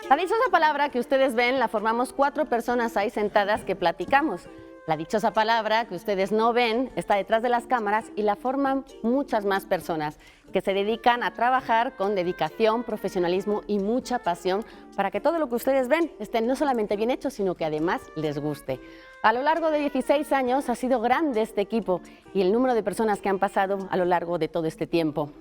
La dichosa palabra que ustedes ven la formamos 4 personas ahí sentadas que platicamos. La dichosa palabra que ustedes no ven está detrás de las cámaras y la forman muchas más personas que se dedican a trabajar con dedicación, profesionalismo y mucha pasión para que todo lo que ustedes ven esté no solamente bien hecho, sino que además les guste. A lo largo de 16 años ha sido grande este equipo y el número de personas que han pasado a lo largo de todo este tiempo.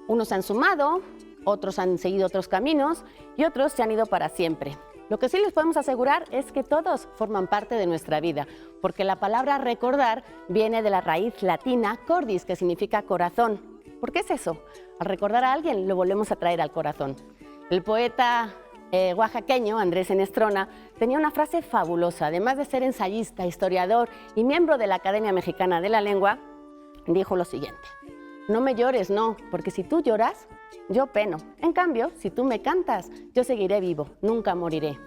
Unos se han sumado, otros han seguido otros caminos y otros se han ido para siempre. Lo que sí les podemos asegurar es que todos forman parte de nuestra vida, porque la palabra recordar viene de la raíz latina cordis, que significa corazón. ¿Por qué es eso? Al recordar a alguien lo volvemos a traer al corazón. El poeta oaxaqueño Andrés Enestrona tenía una frase fabulosa. Además de ser ensayista, historiador y miembro de la Academia Mexicana de la Lengua, dijo lo siguiente: no me llores, no, porque si tú lloras, yo peno. En cambio, si tú me cantas, yo seguiré vivo, nunca moriré.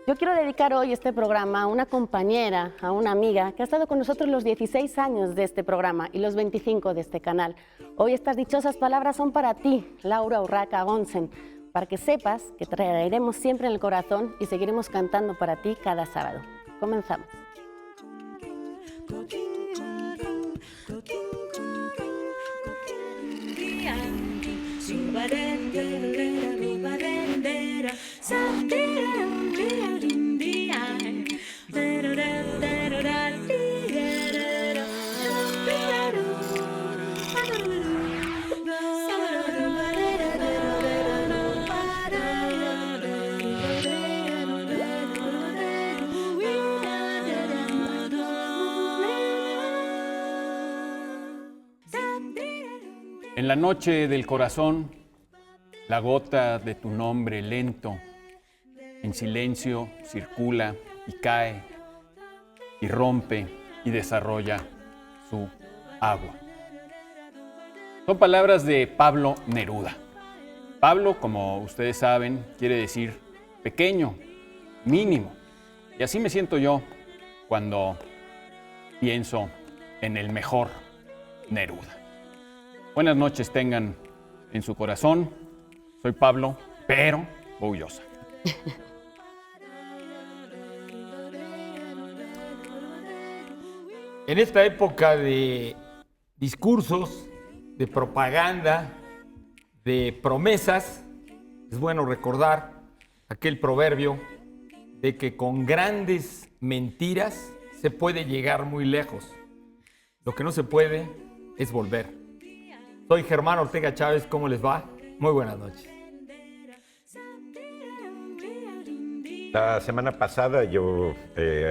Yo quiero dedicar hoy este programa a una compañera, a una amiga que ha estado con nosotros los 16 años de este programa y los 25 de este canal. Hoy estas dichosas palabras son para ti, Laura Urraca Gonsen, para que sepas que traeremos siempre en el corazón y seguiremos cantando para ti cada sábado. Comenzamos. En la noche del corazón, la gota de tu nombre lento, en silencio, circula y cae, y rompe y desarrolla su agua. Son palabras de Pablo Neruda. Pablo, como ustedes saben, quiere decir pequeño, mínimo. Y así me siento yo cuando pienso en el mejor Neruda. Buenas noches tengan en su corazón. Soy Pablo, pero orgullosa. En esta época de discursos, de propaganda, de promesas, es bueno recordar aquel proverbio de que con grandes mentiras se puede llegar muy lejos. Lo que no se puede es volver. Soy Germán Ortega Chávez, ¿cómo les va? Muy buenas noches. La semana pasada yo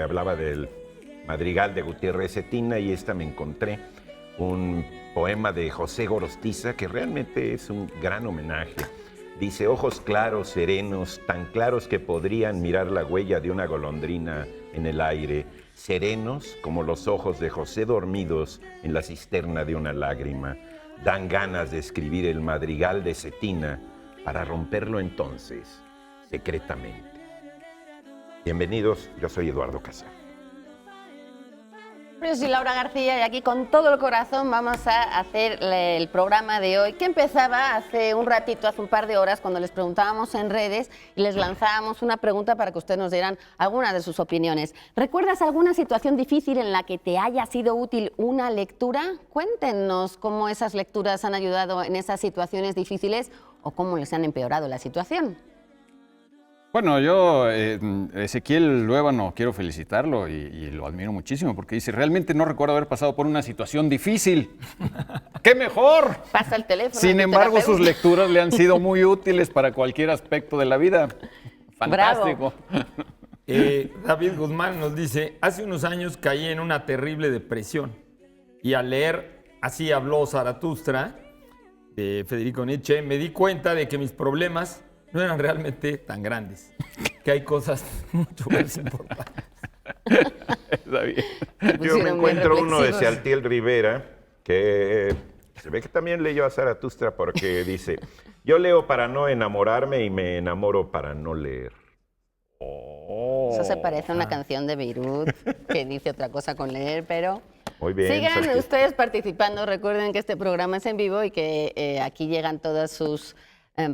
hablaba del madrigal de Gutiérrez Cetina y me encontré un poema de José Gorostiza que realmente es un gran homenaje. Dice: ojos claros, serenos, tan claros que podrían mirar la huella de una golondrina en el aire, serenos como los ojos de José dormidos en la cisterna de una lágrima. Dan ganas de escribir el madrigal de Cetina para romperlo entonces, secretamente. Bienvenidos, yo soy Eduardo Casar. Yo soy Laura García y aquí con todo el corazón vamos a hacer el programa de hoy, que empezaba hace un ratito, hace un par de horas, cuando les preguntábamos en redes y les lanzábamos una pregunta para que ustedes nos dieran algunas de sus opiniones. ¿Recuerdas alguna situación difícil en la que te haya sido útil una lectura? Cuéntenos cómo esas lecturas han ayudado en esas situaciones difíciles o cómo les han empeorado la situación. Bueno, yo, Ezequiel Luébano, quiero felicitarlo y lo admiro muchísimo porque dice: realmente no recuerdo haber pasado por una situación difícil. ¡Qué mejor! Pasa el teléfono. Sin embargo, sus lecturas le han sido muy útiles para cualquier aspecto de la vida. Fantástico. David Guzmán nos dice: hace unos años caí en una terrible depresión y al leer Así habló Zaratustra de Federico Nietzsche me di cuenta de que mis problemas no eran realmente tan grandes, que hay cosas mucho más importantes. Está bien. Yo me encuentro uno de Sealtiel Rivera, que se ve que también leyó a Zaratustra porque dice: yo leo para no enamorarme y me enamoro para no leer. Eso se parece a una canción de Beirut que dice otra cosa con leer, pero... Muy bien. Sigan ustedes participando. Recuerden que este programa es en vivo y que aquí llegan todas sus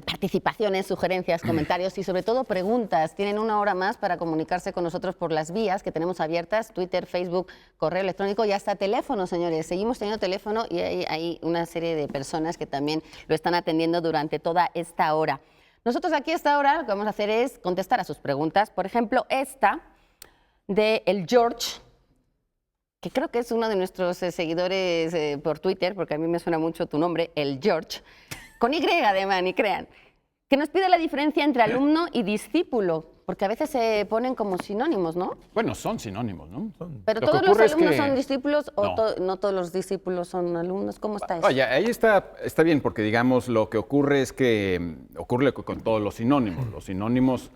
participaciones, sugerencias, comentarios y sobre todo preguntas. Tienen 1 hora más para comunicarse con nosotros por las vías que tenemos abiertas, Twitter, Facebook, correo electrónico y hasta teléfono, señores. Seguimos teniendo teléfono y hay una serie de personas que también lo están atendiendo durante toda esta hora. Nosotros aquí a esta hora lo que vamos a hacer es contestar a sus preguntas. Por ejemplo, esta de el George, que creo que es uno de nuestros seguidores por Twitter, porque a mí me suena mucho tu nombre, el George, con Y además, ni crean, que nos pide la diferencia entre alumno y discípulo, porque a veces se ponen como sinónimos, ¿no? Bueno, son sinónimos, ¿no? Pero Lo que todos los ocurre es alumnos que- son discípulos o No. no todos los discípulos son alumnos. ¿Cómo está eso? Oye, ahí está bien, porque digamos, lo que ocurre es que ocurre con todos los sinónimos. Los sinónimos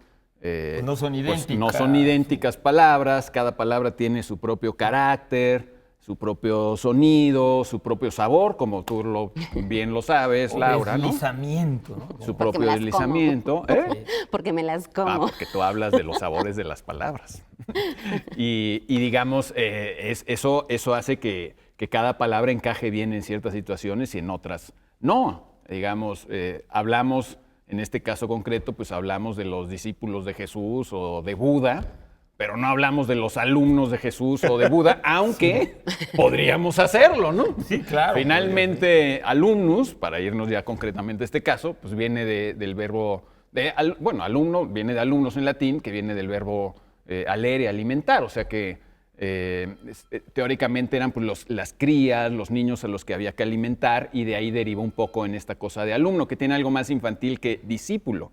No son idénticas. no son idénticas palabras, cada palabra tiene su propio carácter, su propio sonido, su propio sabor, como tú bien lo sabes, Laura, ¿no? Deslizamiento, ¿no? Su Porque propio me las deslizamiento. ¿Eh? Porque me las como. Porque tú hablas de los sabores de las palabras. Y digamos, eso hace que cada palabra encaje bien en ciertas situaciones y en otras no. Digamos, hablamos, en este caso concreto, pues hablamos de los discípulos de Jesús o de Buda, pero no hablamos de los alumnos de Jesús o de Buda, aunque podríamos hacerlo, ¿no? Sí, claro. Finalmente, alumnus, para irnos ya concretamente a este caso, pues viene del verbo, alumno viene de alumnos en latín, que viene del verbo alere, alimentar, o sea que teóricamente eran pues, las crías, los niños a los que había que alimentar, y de ahí deriva un poco en esta cosa de alumno, que tiene algo más infantil que discípulo.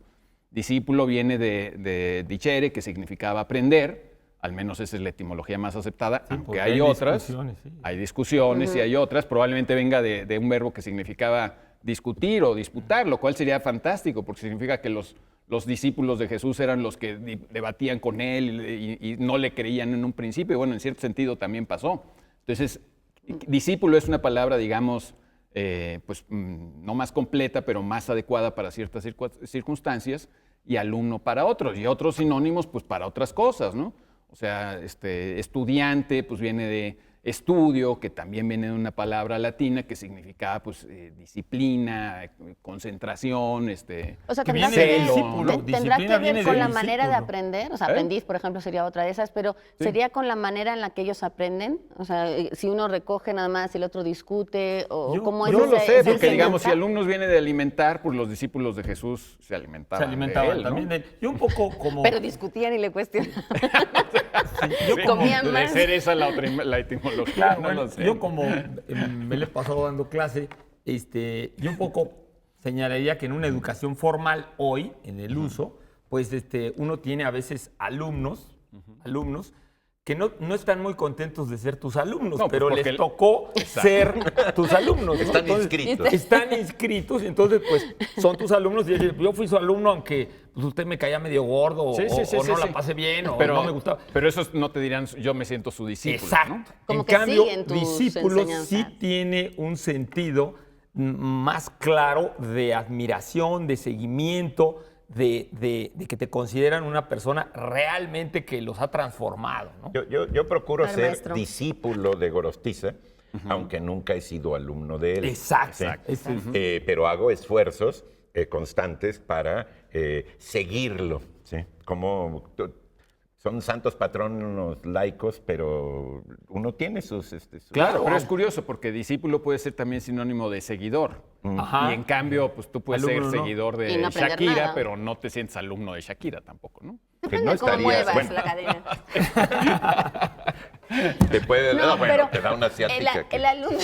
Discípulo viene de dicere, que significaba aprender, al menos esa es la etimología más aceptada, aunque porque hay hay otras, discusiones, sí. hay discusiones y hay otras, probablemente venga de un verbo que significaba discutir o disputar, lo cual sería fantástico, porque significa que los discípulos de Jesús eran los que debatían con él y no le creían en un principio, y bueno, en cierto sentido también pasó. Entonces, discípulo es una palabra, digamos, no más completa, pero más adecuada para ciertas circunstancias, y alumno para otros, y otros sinónimos, pues para otras cosas, ¿no? O sea, estudiante, pues viene de estudio, que también viene de una palabra latina que significaba, pues, disciplina, concentración, O sea, que tendrá viene que de ver, discípulo. tendrá Disciplina que ver viene con de la manera de discípulo. aprender. O sea, aprendiz, por ejemplo, sería otra de esas, pero ¿sería con la manera en la que ellos aprenden? O sea, si uno recoge nada más y el otro discute, o cómo es Yo lo ese- sé, esa porque digamos, si enseñanza? alumnos viene de alimentar, pues los discípulos de Jesús se alimentaban, Se alimentaban de él, ¿no? también de él. Yo un poco como... Pero discutían y le cuestionaban. yo Sí, como- comían debe más. ser esa la etimología, Claro, no bueno, lo sé. yo como me le he pasado dando clase, yo un poco señalaría que en una educación formal hoy, en el uso, pues uno tiene a veces alumnos que no están muy contentos de ser tus alumnos, No, pues pero porque les tocó ser tus alumnos. ¿no? Están Entonces, inscritos. Están inscritos, y entonces pues son tus alumnos. Y yo fui su alumno, aunque pues, usted me caía medio gordo, Sí, sí, sí, o sí, no sí. la pasé bien, o pero, no me gustaba. Pero esos no te dirán, yo me siento su discípulo, Exacto. ¿no? Como En que cambio, siguen tus discípulo sí enseñanzas. tiene un sentido más claro de admiración, de seguimiento, de que te consideran una persona realmente que los ha transformado, ¿no? Yo procuro Claro, ser maestro. discípulo de Gorostiza, aunque nunca he sido alumno de él. Exacto. ¿sí? Pero hago esfuerzos constantes para seguirlo. ¿sí? Son santos patronos laicos, pero uno tiene sus... Claro, pero es curioso porque discípulo puede ser también sinónimo de seguidor. Ajá. Y en cambio, pues tú puedes Alumno, ser ¿no? seguidor Y de no aprender Shakira, nada. pero no te sientes alumno de Shakira tampoco, ¿no? que Depende no de cómo estarías... muevas bueno, la cadena. te puede... No, bueno, pero te da una asiática. el alumno...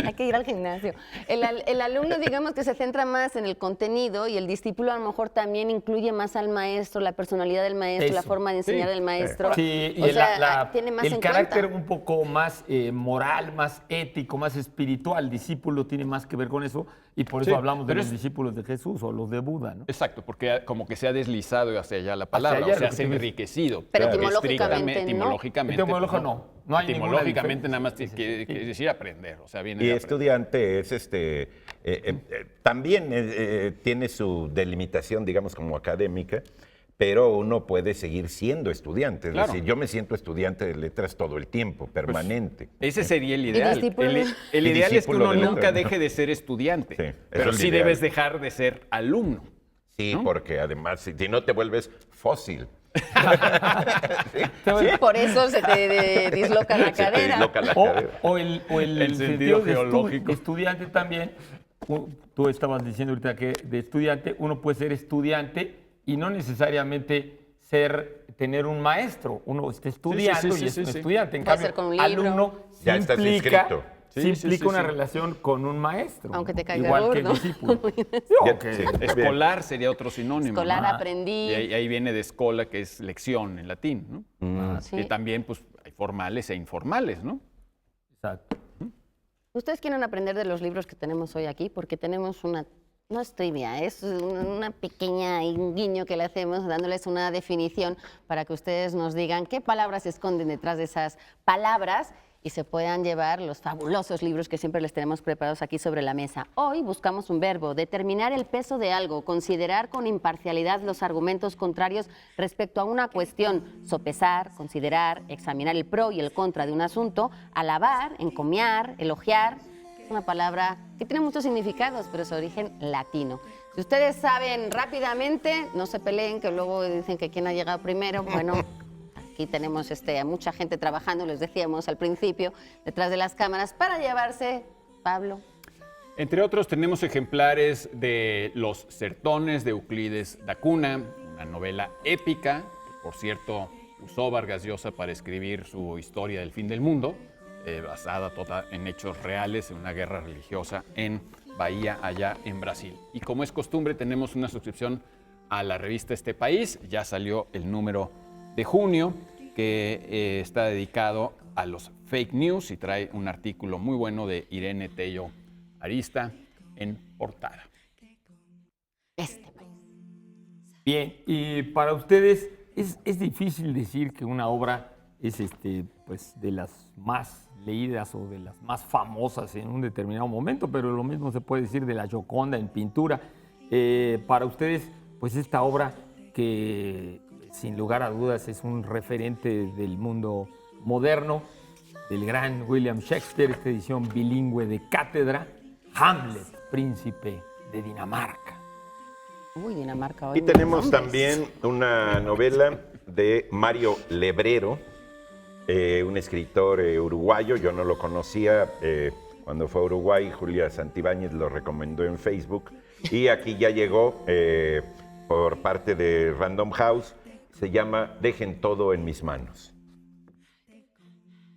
Hay que ir al gimnasio. El alumno, digamos que se centra más en el contenido, y el discípulo a lo mejor también incluye más al maestro, la personalidad del maestro, la Eso. forma de enseñar del maestro. Sí, y O sea, tiene más el en carácter cuenta. un poco más moral, más ético, más espiritual, discípulo tiene más que ver con eso, y por eso Sí, hablamos de pero los discípulos de Jesús o los de Buda, ¿no? Exacto, porque como que se ha deslizado hacia allá la palabra, allá, o sea, lo que se ha te ves. enriquecido. Pero Claro. etimológicamente, ¿no? Etimológicamente, Etimológico pues, no hay ninguna Etimológicamente diferencia. nada más Sí, sí, quiere sí. decir aprender, o sea, viene Y de aprender. estudiante es también tiene su delimitación, digamos, como académica, pero uno puede seguir siendo estudiante. Es Claro. decir, yo me siento estudiante de letras todo el tiempo, permanente. Ese sería el ideal. discípulo de- El Y ideal es que discípulo uno de nunca letras, ¿no? deje de ser estudiante, Sí, eso pero es sí lo ideal. debes dejar de ser alumno. Sí, ¿no? porque además, si no te vuelves fósil. Por eso se te disloca la Se te cadera. disloca la O, cadera. o el El sentido, sentido de geológico. estudiante también. Tú estabas diciendo ahorita que de estudiante, uno puede ser estudiante y no necesariamente tener un maestro. Uno está estudiando sí, y es sí, un sí. estudiante. En Puede cambio, ser con un libro. alumno sí Ya estás implica, inscrito. sí Sí, implica sí, sí, una sí. relación con un maestro. Aunque te ¿no? caiga Igual gordo. que el discípulo. Ya, Ok. sí. Escolar sería otro sinónimo. Escolar ¿no? aprendí. Y ahí viene de escola, que es lección en latín, ¿no? Sí. Que también pues, hay formales e informales, ¿no? Exacto. Ustedes quieren aprender de los libros que tenemos hoy aquí, porque tenemos una, no es trivia, es una pequeña un guiño que le hacemos dándoles una definición para que ustedes nos digan qué palabras se esconden detrás de esas palabras y se puedan llevar los fabulosos libros que siempre les tenemos preparados aquí sobre la mesa. Hoy buscamos un verbo, determinar el peso de algo, considerar con imparcialidad los argumentos contrarios respecto a una cuestión, sopesar, considerar, examinar el pro y el contra de un asunto, alabar, encomiar, elogiar. Es una palabra que tiene muchos significados, pero es de origen latino. Si ustedes saben rápidamente, no se peleen, que luego dicen que quién ha llegado primero. Bueno, aquí tenemos a mucha gente trabajando, les decíamos al principio, detrás de las cámaras, para llevarse, Pablo. Entre otros, tenemos ejemplares de Los Sertones de Euclides da Cunha, una novela épica, que por cierto usó Vargas Llosa para escribir su historia del fin del mundo, basada toda en hechos reales, en una guerra religiosa en Bahía, allá en Brasil. Y como es costumbre, tenemos una suscripción a la revista Este País. Ya salió el número de junio, que está dedicado a los fake news y trae un artículo muy bueno de Irene Tello Arista en portada. Este país. Bien, y para ustedes es difícil decir que una obra es pues, de las más leídas o de las más famosas en un determinado momento, pero lo mismo se puede decir de la Gioconda en pintura. Para ustedes, pues esta obra que sin lugar a dudas es un referente del mundo moderno, del gran William Shakespeare, esta edición bilingüe de cátedra, Hamlet, príncipe de Dinamarca. Uy, Dinamarca hoy. Y tenemos nombres. también una novela de Mario Lebrero, un escritor uruguayo. Yo no lo conocía. Cuando fue a Uruguay, Julia Santibáñez lo recomendó en Facebook. Y aquí ya llegó por parte de Random House. Se llama Dejen todo en mis manos.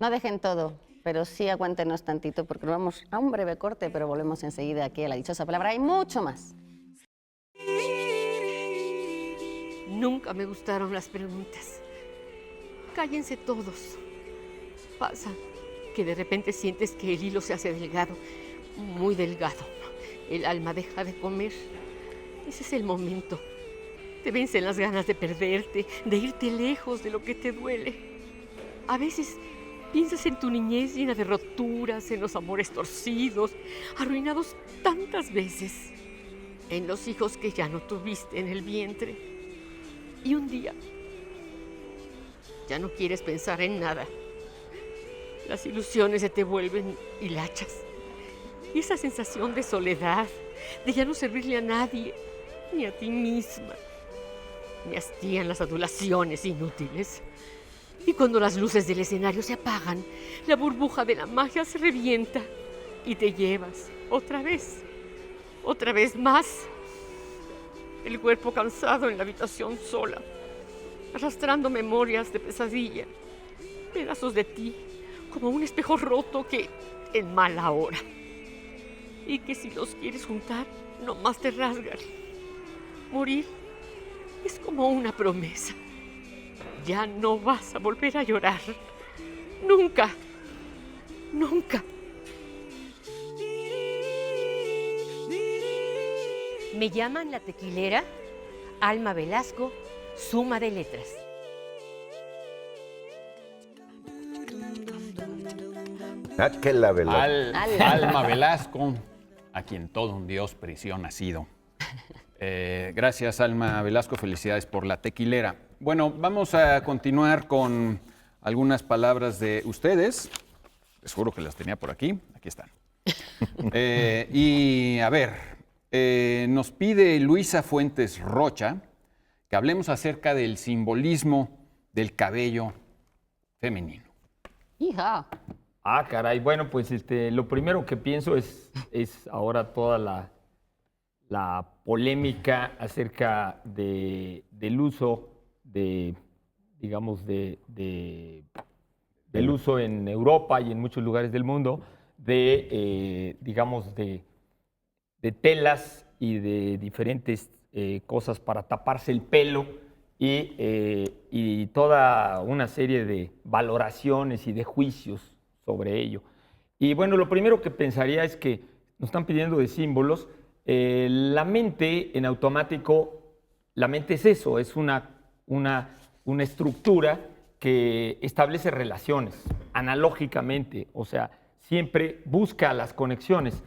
No dejen todo, pero sí aguántenos tantito porque nos vamos a un breve corte, pero volvemos enseguida aquí a la dichosa palabra. Hay mucho más. Nunca me gustaron las preguntas. Cállense todos. Pasa que de repente sientes que el hilo se hace delgado, muy delgado. El alma deja de comer. Ese es el momento. Te vencen las ganas de perderte, de irte lejos de lo que te duele. A veces piensas en tu niñez llena de roturas, en los amores torcidos, arruinados tantas veces, en los hijos que ya no tuviste en el vientre. Y un día ya no quieres pensar en nada. Las ilusiones se te vuelven hilachas. Y esa sensación de soledad, de ya no servirle a nadie, ni a ti misma. Me hastían las adulaciones inútiles. Y cuando las luces del escenario se apagan, la burbuja de la magia se revienta y te llevas otra vez más. El cuerpo cansado en la habitación sola, arrastrando memorias de pesadilla, pedazos de ti, como un espejo roto que en mala hora. Y que si los quieres juntar, nomás te rasgan. Morir es como una promesa. Ya no vas a volver a llorar. Nunca. Nunca. Me llaman la tequilera Alma Velasco, suma de letras. Que la velada. Alma Velasco, a quien todo un dios prisión ha sido. Gracias, Alma Velasco. Felicidades por la tequilera. Bueno, vamos a continuar con algunas palabras de ustedes. Les juro que las tenía por aquí. Aquí están. Y a ver, nos pide Luisa Fuentes Rocha que hablemos acerca del simbolismo del cabello femenino. Hija. Ah, caray. Bueno, pues lo primero que pienso es ahora toda la polémica acerca del uso del uso en Europa y en muchos lugares del mundo de telas y de diferentes cosas para taparse el pelo y toda una serie de valoraciones y de juicios sobre ello. Y bueno, lo primero que pensaría es que nos están pidiendo de símbolos. La mente en automático, la mente es eso, es una estructura que establece relaciones analógicamente, o sea, siempre busca las conexiones.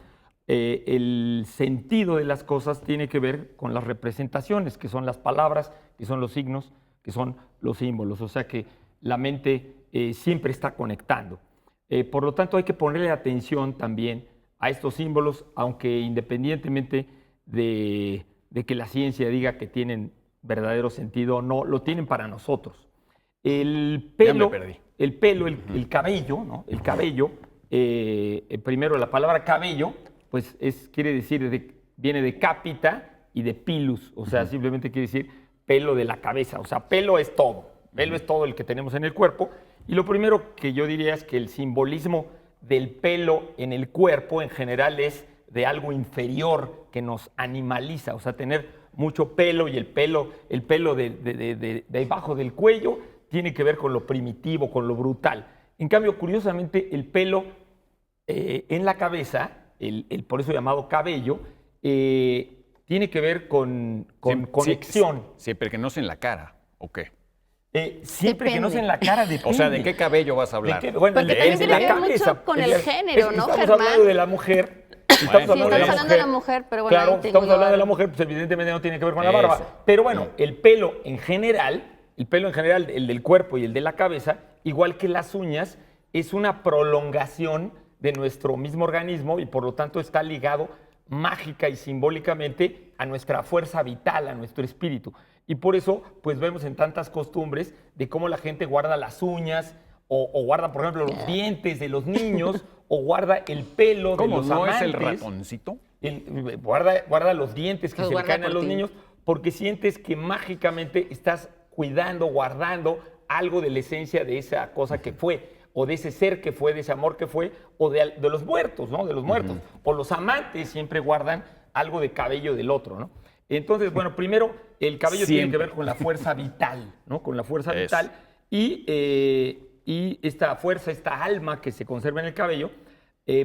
El sentido de las cosas tiene que ver con las representaciones, que son las palabras, que son los signos, que son los símbolos, o sea que la mente siempre está conectando. Por lo tanto, hay que ponerle atención también a estos símbolos, aunque independientemente de que la ciencia diga que tienen verdadero sentido o no, lo tienen para nosotros. El pelo, el cabello, ¿no? El cabello, primero la palabra cabello, pues quiere decir, viene de capita y de pilus, o sea, simplemente quiere decir pelo de la cabeza, o sea, pelo es todo, pelo es todo el que tenemos en el cuerpo. Y lo primero que yo diría es que el simbolismo del pelo en el cuerpo en general es de algo inferior que nos animaliza, o sea, tener mucho pelo y el pelo de debajo del cuello tiene que ver con lo primitivo, con lo brutal. En cambio, curiosamente, el pelo en la cabeza, por eso llamado cabello, tiene que ver con conexión. Siempre que no sea en la cara, ¿o qué? Siempre que no sea en la cara, depende. O sea, ¿de qué cabello vas a hablar? Porque también tiene que ver mucho con el género, ¿no, Estamos Germán? hablando de la mujer. Estamos hablando de la mujer, pero bueno. Claro, estamos hablando de la mujer, pues evidentemente no tiene que ver con la barba. Pero bueno, el pelo en general, el del cuerpo y el de la cabeza, igual que las uñas, es una prolongación de nuestro mismo organismo y por lo tanto está ligado mágica y simbólicamente a nuestra fuerza vital, a nuestro espíritu. Y por eso, pues vemos en tantas costumbres de cómo la gente guarda las uñas o guarda, por ejemplo, los dientes de los niños o guarda el pelo de los amantes. ¿Cómo no es el ratoncito? Guarda los dientes que se le caen a los niños porque sientes que mágicamente estás cuidando, guardando algo de la esencia de esa cosa que fue, o de ese ser que fue, de ese amor que fue, o de los muertos, ¿no? De los muertos. O los amantes siempre guardan algo de cabello del otro, ¿no? Entonces, bueno, primero, el cabello tiene que ver con la fuerza vital, ¿no? Con la fuerza vital. Y esta fuerza, esta alma que se conserva en el cabello,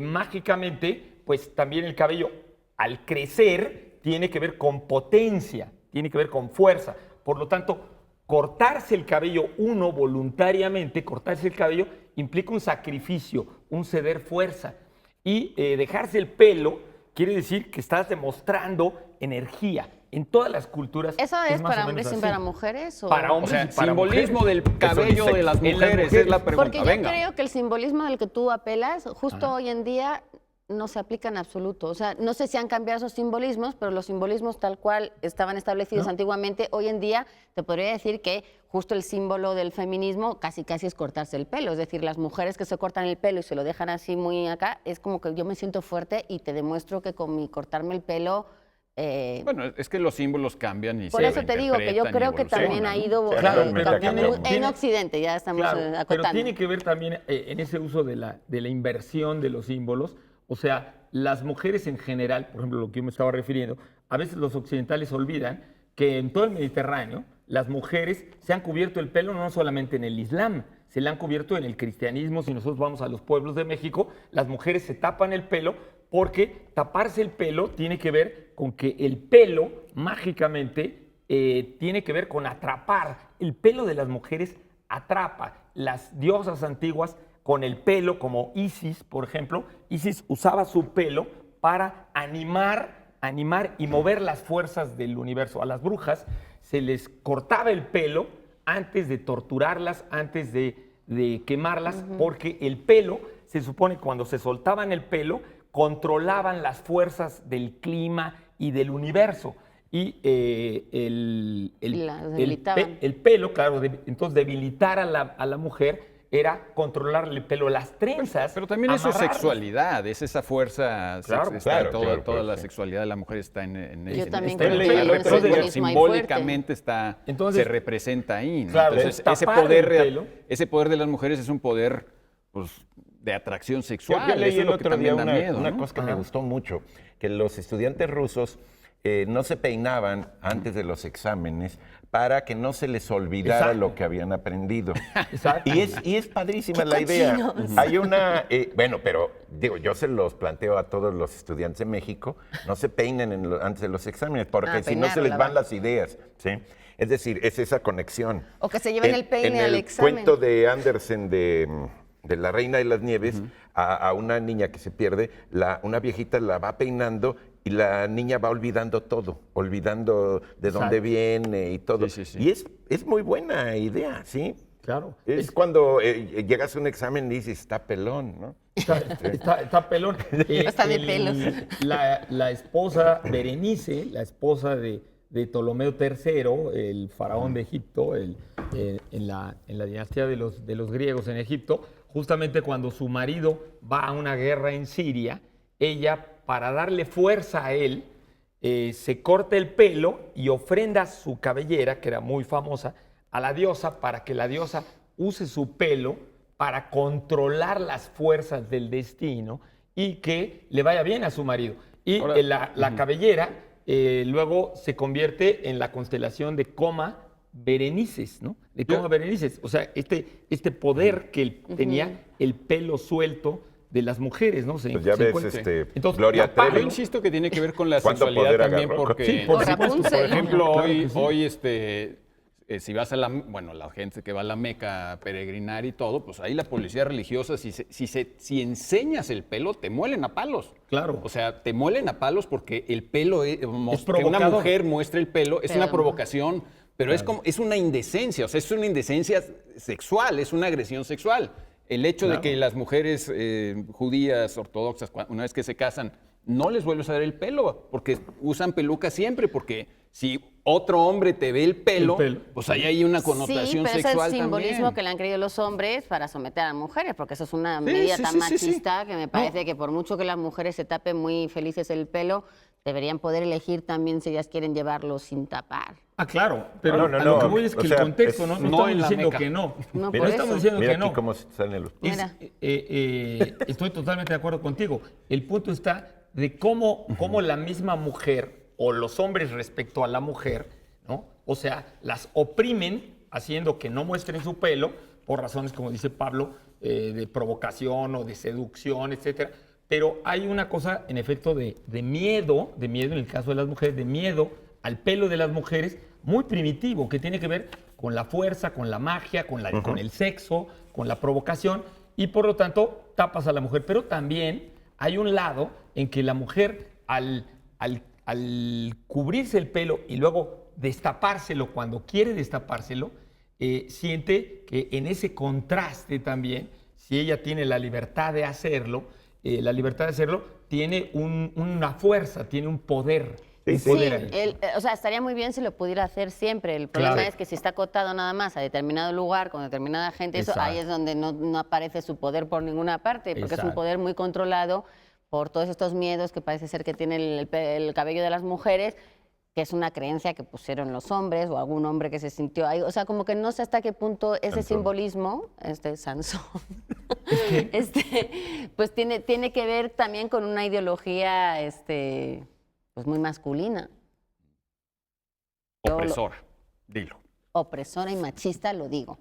mágicamente, pues también el cabello, al crecer, tiene que ver con potencia, tiene que ver con fuerza. Por lo tanto, cortarse el cabello voluntariamente, cortarse el cabello, implica un sacrificio, un ceder fuerza. Y dejarse el pelo quiere decir que estás demostrando energía. En todas las culturas. ¿Eso es para hombres y para mujeres? Para hombres y para simbolismo mujeres. del cabello de las mujeres es la pregunta. Porque yo creo que el simbolismo del que tú apelas, justo hoy en día, no se aplica en absoluto. O sea, no sé si han cambiado esos simbolismos, pero los simbolismos tal cual estaban establecidos antiguamente, hoy en día te podría decir que justo el símbolo del feminismo casi es cortarse el pelo. Es decir, las mujeres que se cortan el pelo y se lo dejan así muy acá, es como que yo me siento fuerte y te demuestro que con mi cortarme el pelo... bueno, es que los símbolos cambian y por eso te digo que yo creo que también ha ido en Occidente, ya estamos acotando. Pero tiene que ver también en ese uso de la inversión de los símbolos. O sea, las mujeres en general, por ejemplo, lo que yo me estaba refiriendo, a veces los occidentales olvidan que en todo el Mediterráneo las mujeres se han cubierto el pelo no solamente en el Islam, se le han cubierto en el cristianismo. Si nosotros vamos a los pueblos de México, las mujeres se tapan el pelo porque taparse el pelo tiene que ver con que el pelo mágicamente tiene que ver con atrapar. El pelo de las mujeres atrapa. Las diosas antiguas con el pelo, como Isis, por ejemplo, Isis usaba su pelo para animar animar y mover las fuerzas del universo. A las brujas se les cortaba el pelo antes de torturarlas, antes de quemarlas, porque el pelo, se supone que cuando se soltaban el pelo, controlaban las fuerzas del clima y del universo. Y el pelo, claro, entonces debilitar a la mujer era controlarle el pelo, las trenzas. Pero también eso es amarrarlas. sexualidad, es esa fuerza. Claro, Toda la sexualidad de la mujer está en Yo también esta creo ley. que hay un simbolismo ahí Simbólicamente Entonces, se representa ahí, ¿no? claro, Entonces, tapar el pelo. ese poder de las mujeres es un poder, pues, de atracción sexual. Yo leí Eso es el lo que otro día también da miedo, una ¿no? cosa que me gustó mucho, que los estudiantes rusos no se peinaban antes de los exámenes para que no se les olvidara Exacto. lo que habían aprendido. Exacto. Y es padrísima la idea. Hay una, bueno, pero digo, yo se los planteo a todos los estudiantes de México, no se peinen antes de los exámenes, porque si no se les van las ideas, ¿sí? Es decir, es esa conexión. O que se lleven el peine en al el examen. cuento de Andersen de La Reina de las Nieves, a una niña que se pierde, una viejita la va peinando y la niña va olvidando todo, olvidando de dónde viene y todo. Sí, sí, sí. Y es muy buena idea, ¿sí? Claro. Es cuando llegas a un examen y dices, está pelón, ¿no? Está pelón. Está de pelos. La esposa Berenice, la esposa de Ptolomeo III, el faraón de Egipto, en la dinastía de los griegos en Egipto, justamente cuando su marido va a una guerra en Siria, ella, para darle fuerza a él, se corta el pelo y ofrenda su cabellera, que era muy famosa, a la diosa para que la diosa use su pelo para controlar las fuerzas del destino y que le vaya bien a su marido. Y la cabellera luego se convierte en la constelación de Coma Berenices, ¿no? De Coma Berenices. O sea, este poder que él tenía, el pelo suelto de las mujeres, ¿no? Pues ya ves, Entonces, Gloria la paga, Yo Trevi. insisto que tiene que ver con la ¿Cuánto sexualidad poder también, agarró? porque, Sí, por supuesto, Rapunzel. por ejemplo, Claro que sí. hoy si vas a la gente que va a la Meca a peregrinar y todo, pues ahí la policía religiosa, si enseñas el pelo, te muelen a palos. Claro. O sea, te muelen a palos porque el pelo, que una provocador. mujer muestre el pelo, es una Pero- provocación, pero es una indecencia, o sea, es una indecencia sexual, es una agresión sexual. El hecho de que las mujeres judías, ortodoxas, una vez que se casan, no les vuelves a ver el pelo, porque usan peluca siempre, porque si otro hombre te ve el pelo, pues ahí hay una connotación Sí, pero sexual es el simbolismo también. que le han creído los hombres para someter a las mujeres, porque eso es una medida tan sí. machista que me parece que por mucho que las mujeres se tapen muy felices el pelo, deberían poder elegir también si ellas quieren llevarlo sin tapar. Ah, claro, pero No, a lo que voy es o que sea, el contexto, es- no no estamos en la diciendo Meca. que no. No, No por estamos eso. diciendo Mira que aquí no. cómo salen los... Mira. Estoy totalmente de acuerdo contigo. El punto está de cómo la misma mujer o los hombres respecto a la mujer, ¿no? O sea, las oprimen haciendo que no muestren su pelo por razones, como dice Pablo, de provocación o de seducción, etcétera. Pero hay una cosa, en efecto, de miedo en el caso de las mujeres, de miedo al pelo de las mujeres, muy primitivo, que tiene que ver con la fuerza, con la magia, con el sexo, con la provocación, y por lo tanto tapas a la mujer. Pero también hay un lado en que la mujer, al cubrirse el pelo y luego destapárselo cuando quiere destapárselo, siente que en ese contraste también, si ella tiene la libertad de hacerlo, tiene una fuerza, tiene un poder. Sí, un sí. poder ahí. O sea, estaría muy bien si lo pudiera hacer siempre. El problema Claro. es que si está acotado nada más a determinado lugar, con determinada gente, eso, ahí es donde no aparece su poder por ninguna parte, porque es un Exacto. poder muy controlado por todos estos miedos que parece ser que tiene el cabello de las mujeres, que es una creencia que pusieron los hombres o algún hombre que se sintió ahí. O sea, como que no sé hasta qué punto ese Sansón. simbolismo, Sansón, pues tiene que ver también con una ideología pues muy masculina. Yo lo- Opresora, dilo. Opresora y machista, lo digo.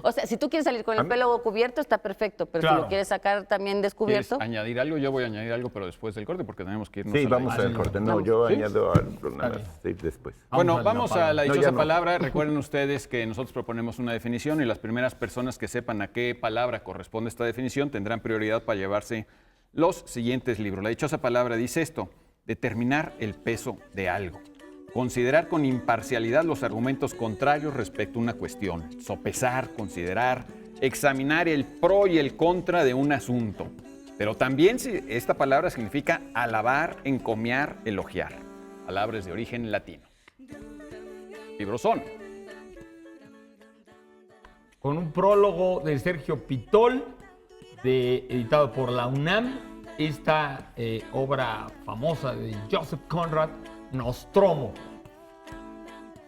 O sea, si tú quieres salir con el pelo cubierto, está perfecto, pero si Claro. lo quieres sacar también ¿Quieres descubierto, añadir algo? Yo voy a añadir algo, pero después del corte, porque tenemos que irnos Sí, a la vamos pausa. al corte. No, Vamos. yo ¿Sí? añado algo nada bien. más, sí, después. Bueno, vamos a la No, dichosa ya no. palabra. Recuerden ustedes que nosotros proponemos una definición y las primeras personas que sepan a qué palabra corresponde esta definición tendrán prioridad para llevarse los siguientes libros. La dichosa palabra dice esto: determinar el peso de algo. Considerar con imparcialidad los argumentos contrarios respecto a una cuestión. Sopesar, considerar, examinar el pro y el contra de un asunto. Pero también esta palabra significa alabar, encomiar, elogiar. Palabras de origen latino. Librosón. Con un prólogo de Sergio Pitol, editado por la UNAM, esta obra famosa de Joseph Conrad, Nostromo.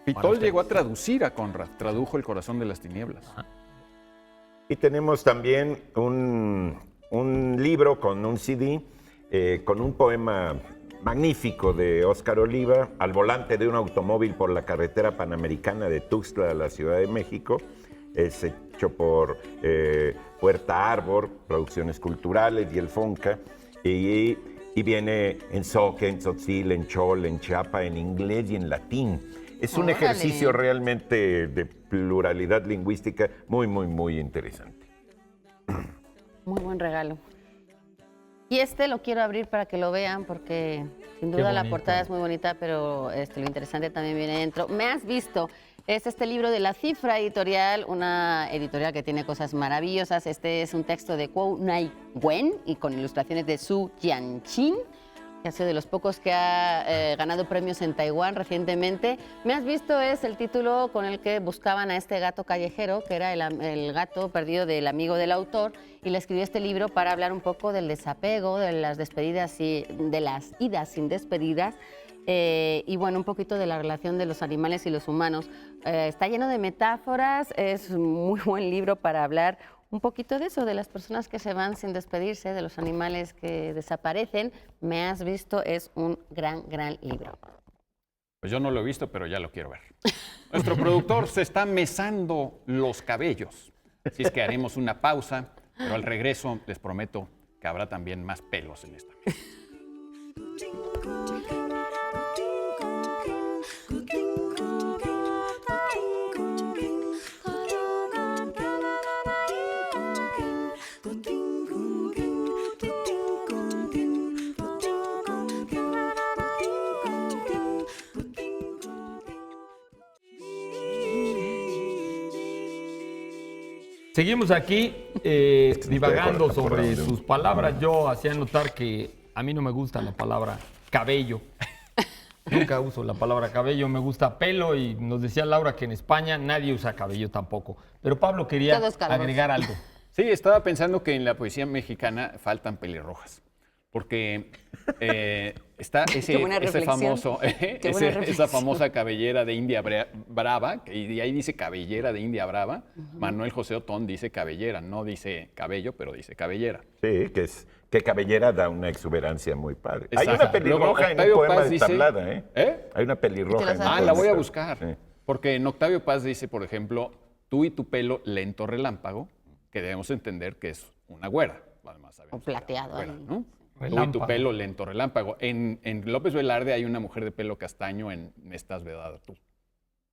Pitol llegó a traducir a Conrad, tradujo El corazón de las tinieblas. Y tenemos también un libro con un CD, con un poema magnífico de Óscar Oliva, Al volante de un automóvil por la carretera panamericana de Tuxtla a la Ciudad de México. Es hecho por Puerta Arbor, Producciones Culturales y el Fonca. Y viene en zoque, en tzotzil, en chol, en chiapa, en inglés y en latín. Es un ejercicio realmente de pluralidad lingüística muy, muy, muy interesante. Muy buen regalo. Y este lo quiero abrir para que lo vean porque sin duda la portada es muy bonita, pero lo interesante también viene dentro. Me has visto, es este libro de La Cifra Editorial, una editorial que tiene cosas maravillosas. Este es un texto de Kuo Nai Wen y con ilustraciones de Su Jianchin, que ha sido de los pocos que ha ganado premios en Taiwán recientemente. Me has visto es el título con el que buscaban a este gato callejero, que era el gato perdido del amigo del autor, y le escribió este libro para hablar un poco del desapego, de las despedidas y de las idas sin despedidas, y bueno, un poquito de la relación de los animales y los humanos. Está lleno de metáforas, es un muy buen libro para hablar un poquito de eso, de las personas que se van sin despedirse, de los animales que desaparecen. Me has visto, es un gran, gran libro. Pues yo no lo he visto, pero ya lo quiero ver. Nuestro productor se está mesando los cabellos. Así es que haremos una pausa, pero al regreso les prometo que habrá también más pelos en esta mesa. Seguimos aquí divagando sobre sus palabras. Yo hacía notar que a mí no me gusta la palabra cabello. Nunca uso la palabra cabello, me gusta pelo y nos decía Laura que en España nadie usa cabello tampoco. Pero Pablo quería agregar algo. Sí, estaba pensando que en la poesía mexicana faltan pelirrojas. Porque está esa famosa cabellera de India Brava, y ahí dice cabellera de India Brava. Manuel José Otón dice cabellera, no dice cabello, pero dice cabellera. Sí, que cabellera da una exuberancia muy padre. Exacto. Hay una pelirroja en un poema de Tablada, ¿eh? Hay una pelirroja en un poema. La voy a buscar. Sí. Porque en Octavio Paz dice, por ejemplo, tú y tu pelo lento relámpago, que debemos entender que es una güera. Además, o plateado. Güera, ¿no? Tú y tu pelo lento relámpago. En López Velarde hay una mujer de pelo castaño en Estás vedada tú.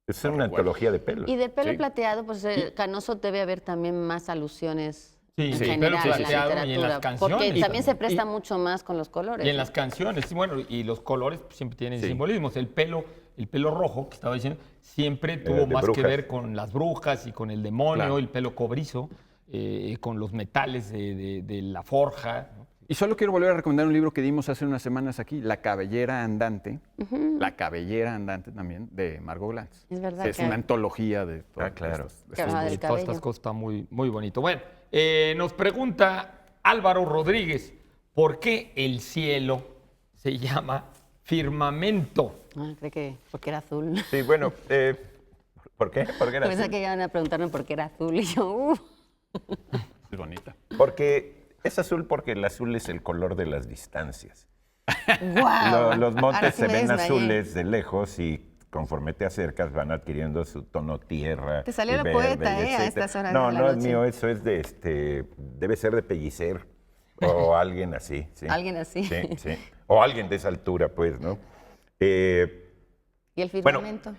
Es una antología de pelo. Y de pelo plateado, pues Canoso debe haber también más alusiones en general pelo a la literatura. y en las canciones. Porque también se presta mucho más con los colores. Y en las canciones, bueno, y los colores siempre tienen simbolismos. El pelo rojo, que estaba diciendo, siempre tuvo más que ver con las brujas y con el demonio, el pelo cobrizo, con los metales de la forja, ¿no? Y solo quiero volver a recomendar un libro que dimos hace unas semanas aquí, La cabellera andante. La cabellera andante también, de Margot Glantz. Es verdad. Es una antología de todas todas estas cosas, está muy, muy bonito. Bueno, nos pregunta Álvaro Rodríguez, ¿por qué el cielo se llama firmamento? Creo que porque era azul. Sí, bueno, ¿por qué? ¿Por qué era Pensé azul? que iban a preguntarme por qué era azul y yo, Es bonita. Porque es azul porque el azul es el color de las distancias. ¡Guau! Los montes se ven desmayé. azules de lejos y conforme te acercas van adquiriendo su tono tierra. Te salió y la verde, poeta, y a etcétera. estas horas No, de la no es noche. mío, eso es debe ser de Pellicer o alguien así. Sí. Alguien así. Sí, sí. O alguien de esa altura, pues, ¿no? ¿Y el firmamento?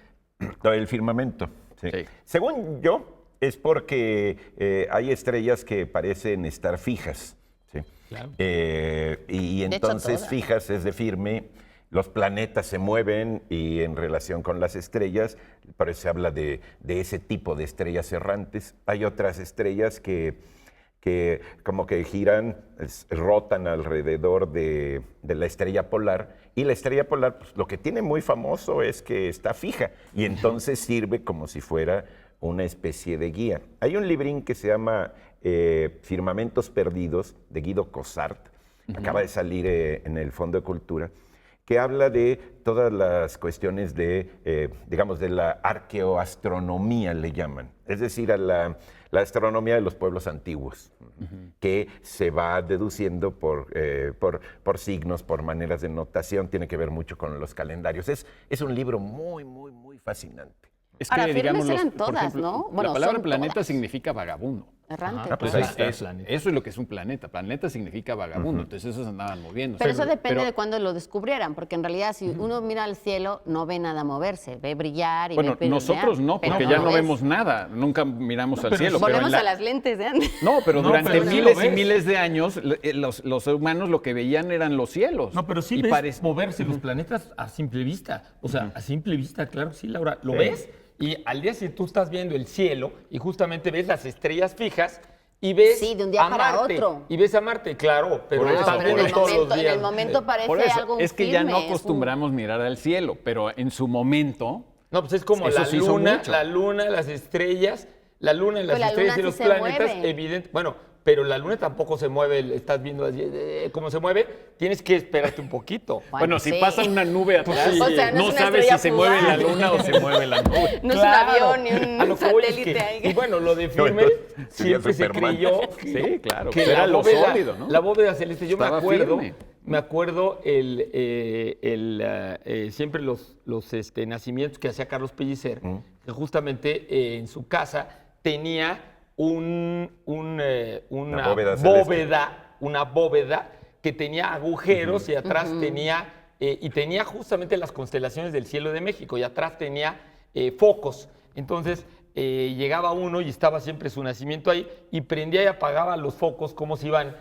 El firmamento, sí. Sí. Según yo, es porque hay estrellas que parecen estar fijas. ¿Sí? Claro. Y hecho, entonces todas. fijas es de firme los planetas se mueven y en relación con las estrellas, por eso se habla de ese tipo de estrellas errantes. Hay otras estrellas que como que giran, rotan alrededor de la estrella polar, y la estrella polar, pues, lo que tiene muy famoso es que está fija y entonces sirve como si fuera una especie de guía. Hay un librín que se llama Firmamentos Perdidos, de Guido Cossart, acaba de salir en el Fondo de Cultura, que habla de todas las cuestiones de, digamos, de la arqueoastronomía, le llaman. Es decir, a la astronomía de los pueblos antiguos, que se va deduciendo por signos, por maneras de notación, tiene que ver mucho con los calendarios. Es un libro muy, muy, muy fascinante. Es Ahora, que, firmes digamos, eran por todas, ejemplo, ¿no? Bueno, la palabra son planeta todas. significa vagabundo. Errante. pues claro. ahí está. Eso es lo que es un planeta. Planeta significa vagabundo, entonces esos andaban moviendo. Pero eso depende de cuándo lo descubrieran, porque en realidad si uno mira al cielo no ve nada moverse, ve brillar y Bueno, ve nosotros no, pero porque no ya lo no ves. vemos nada, nunca miramos al cielo. Volvemos pero a las lentes de antes. No, pero No, durante pero sí miles lo y ves. miles de años, los humanos lo que veían eran los cielos. No, pero sí Y ves parece- moverse los planetas a simple vista. O sea, a simple vista, claro que sí, Laura. Lo ves y al día siguiente tú estás viendo el cielo y justamente ves las estrellas fijas y ves Sí, de un día a para Marte. otro. Y ves a Marte, claro, pero Por lo eso, estás por viendo eso. todos los en días. el momento parece Por eso, algo es que ya firme, no es un- acostumbramos mirar al cielo, pero en su momento... No, pues es como Eso la sí son luna, mucho. las estrellas, la luna y las Pues la estrellas luna y los sí se planetas, mueve. evidente. Bueno, pero la luna tampoco se mueve, estás viendo así, cómo se mueve, tienes que esperarte un poquito. Bueno, si sí. pasa una nube atrás, sí. O sea, no no es una sabes si estrella se mueve la fugaz. luna o se mueve la nube. No Claro. es un avión ni A un lo que voy es satélite que- ahí. Y bueno, lo de firme Sería siempre se Superman. creyó Sí, claro, que era la lo bóveda, sólido, ¿no? la bóveda celeste. Yo Estaba firme. me acuerdo siempre los nacimientos que hacía Carlos Pellicer, que justamente en su casa tenía una bóveda que tenía agujeros y atrás tenía justamente las constelaciones del cielo de México y atrás tenía focos. Entonces llegaba uno y estaba siempre su nacimiento ahí y prendía y apagaba los focos como se iban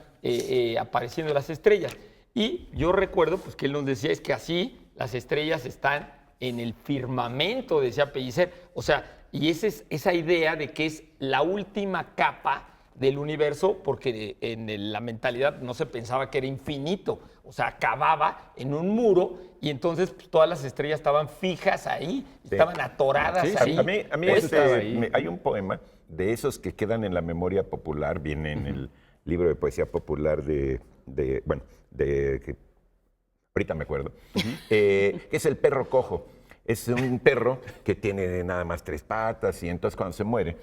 apareciendo las estrellas. Y yo recuerdo pues, que él nos decía es que así las estrellas están en el firmamento, decía Pellicer. O sea, y esa idea de que es la última capa del universo, porque la mentalidad no se pensaba que era infinito, o sea, acababa en un muro y entonces pues, todas las estrellas estaban fijas ahí, estaban atoradas Sí, ahí. sí. A mí Eso estaba ahí. hay un poema de esos que quedan en la memoria popular, viene en el libro de poesía popular que ahorita me acuerdo, que es El perro cojo. Es un perro que tiene nada más 3 patas y entonces cuando se muere,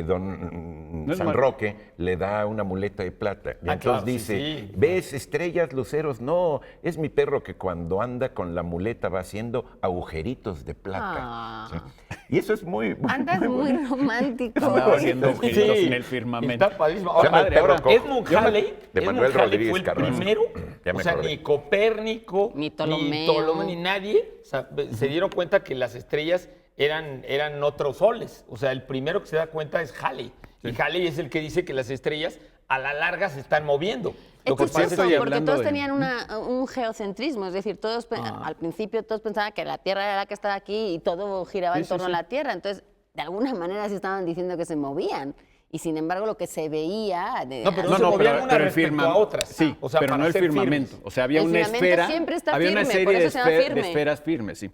don No es San mal- Roque le da una muleta de plata. Y entonces claro, sí, dice, sí. ¿ves estrellas, luceros? No, es mi perro que cuando anda con la muleta va haciendo agujeritos de plata. Ah. Sí. Y eso es muy... Andas muy romántico. Andaba haciendo bonito. agujeritos Sí, en el firmamento. está padrísimo. Se Ahora, llama El perro cojo. Edmund Halley, De Manuel Rodríguez fue el Carrasco. primero, Ya me o sea, acordé. ni Copérnico, Ni Ptolomeo. ni nadie, o sea, se dieron cuenta que las estrellas eran otros soles. O sea, el primero que se da cuenta es Halley. Y Halley es el que dice que las estrellas a la larga se están moviendo. Es Lo que pasa chistoso, es que porque hablando todos de- tenían un geocentrismo, es decir, todos al principio todos pensaban que la Tierra era la que estaba aquí y todo giraba en Sí, sí, torno sí. a la Tierra. Entonces, de alguna manera sí estaban diciendo que se movían. Y sin embargo, lo que se veía... No, pero No, se no, movían pero, unas pero el respecto firmamento. a otras. Sí, O sea, pero para no el ser firmamento. firmes. O sea, había El una firmamento esfera. siempre está había una firme, serie por de, eso se llama de firme. esferas firmes, sí.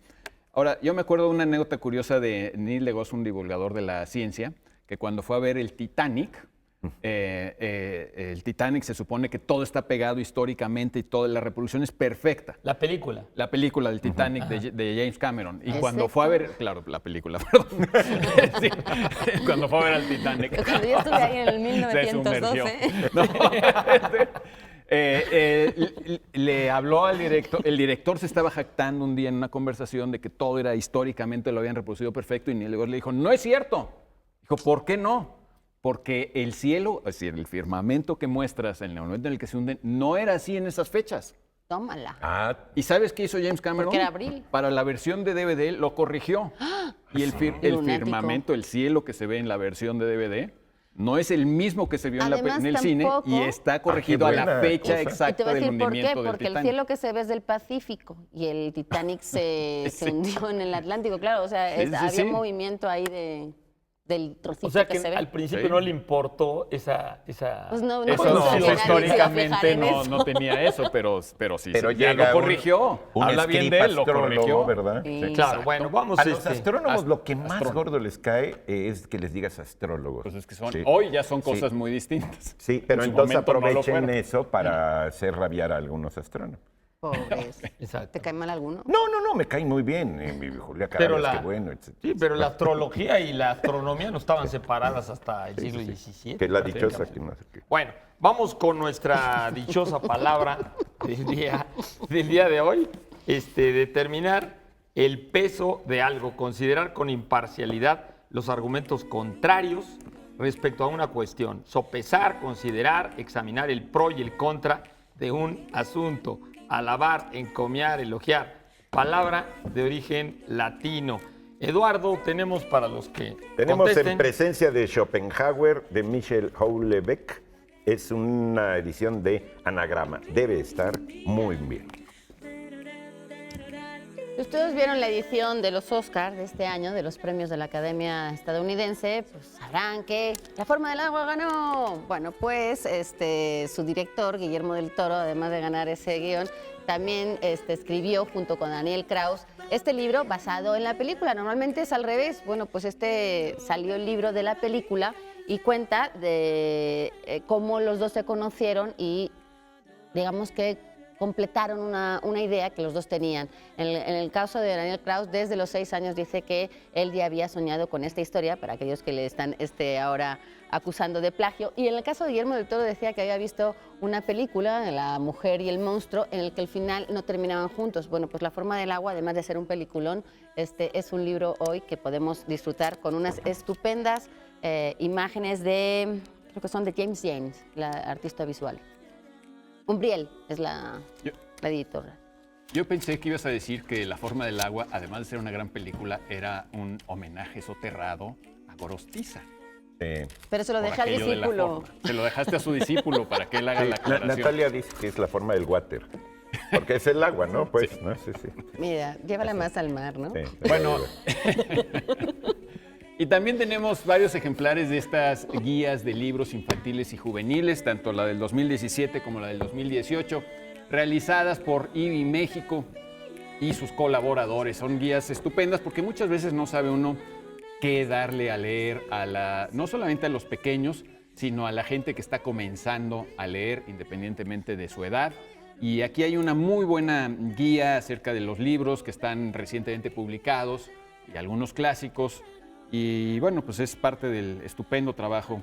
Ahora, yo me acuerdo de una anécdota curiosa de Neil deGrasse, un divulgador de la ciencia, que cuando fue a ver el Titanic, el Titanic se supone que todo está pegado históricamente y toda la reproducción es perfecta. La película. La película del Titanic de James Cameron. Y ¿Es cuando cierto? fue a ver, claro, la película, perdón. Sí, cuando fue a ver al Titanic. Cuando yo estuve ahí en el Se sumergió. 1912. No, le habló al director, el director se estaba jactando un día en una conversación de que todo era históricamente, lo habían reproducido perfecto, y Neil deGrasse le dijo, no es cierto. Dijo, ¿por qué no? Porque el cielo, es decir, el firmamento que muestras en el momento en el que se hunde, no era así en esas fechas. Tómala. Ah, ¿Y sabes qué hizo James Cameron? Porque era abril. Para la versión de DVD lo corrigió. Y el Lunático. firmamento, el cielo que se ve en la versión de DVD, no es el mismo que se vio Además, en el cine tampoco- y está corregido a la buena fecha cosa. Y te exacta voy a del decir por qué, hundimiento del porque el Titanic. cielo que se ve es del Pacífico y el Titanic se Sí. hundió en el Atlántico, claro, o sea, Sí, sí, había sí. movimiento ahí del trocito O sea que que se ve. al principio Sí. no le importó esa Pues no, Eso, no, no, que nadie se iba a históricamente fijar en no, eso. no tenía eso, pero sí, Pero sí, ya llega lo corrigió. un Habla bien script de él, lo astrólogo, corrigió. ¿verdad? Sí. Claro, Exacto. bueno, vamos A los astrólogos lo que más astrónomo. gordo les cae es que les digas astrólogos. Pues es que son, Sí. hoy ya son cosas Sí. muy distintas. Sí, pero En su entonces momento no lo aprovechen fueron. eso para hacer rabiar a algunos astrónomos. Pobres. Exacto. ¿Te cae mal alguno? No, me cae muy bien. Mi Julia Pero Carlos, la- qué bueno, etc. Sí, pero la astrología y la astronomía no estaban separadas hasta el Sí, siglo sí, sí. XVII. Que la prácticamente. dichosa, que no sé qué. Bueno, vamos con nuestra dichosa palabra del día de hoy. Determinar el peso de algo, considerar con imparcialidad los argumentos contrarios respecto a una cuestión, sopesar, considerar, examinar el pro y el contra de un asunto, alabar, encomiar, elogiar. Palabra de origen latino. Eduardo, tenemos para los que Tenemos contesten. en presencia de Schopenhauer, de Michel Houellebecq. Es una edición de anagrama. Debe estar muy bien. Si ustedes vieron la edición de los Oscars de este año, de los premios de la Academia Estadounidense, pues sabrán que La forma del agua ganó. Bueno, pues su director, Guillermo del Toro, además de ganar ese guión, también escribió junto con Daniel Kraus este libro basado en la película. Normalmente es al revés. Bueno, pues salió el libro de la película y cuenta de cómo los dos se conocieron y digamos que completaron una idea que los dos tenían. En el caso de Daniel Kraus, desde los 6 años dice que él ya había soñado con esta historia, para aquellos que le están ahora acusando de plagio. Y en el caso de Guillermo del Toro decía que había visto una película, La mujer y el monstruo, en el que al final no terminaban juntos. Bueno, pues La forma del agua, además de ser un peliculón, es un libro hoy que podemos disfrutar con unas estupendas imágenes creo que son de James James, la artista visual. Umbriel es la editora. Yo pensé que ibas a decir que La forma del agua, además de ser una gran película, era un homenaje soterrado a Gorostiza. Pero se lo Por dejé al aquello de la discípulo. forma. Se lo dejaste a su discípulo para que él haga la aclaración. Natalia dice que es la forma del water. Porque es el agua, ¿no? Pues, ¿no? Sí, sí. Mira, llévala más al mar, ¿no? Sí. Bueno, y también tenemos varios ejemplares de estas guías de libros infantiles y juveniles, tanto la del 2017 como la del 2018, realizadas por IBI México y sus colaboradores. Son guías estupendas porque muchas veces no sabe uno qué darle a leer no solamente a los pequeños, sino a la gente que está comenzando a leer independientemente de su edad. Y aquí hay una muy buena guía acerca de los libros que están recientemente publicados y algunos clásicos. Y bueno, pues es parte del estupendo trabajo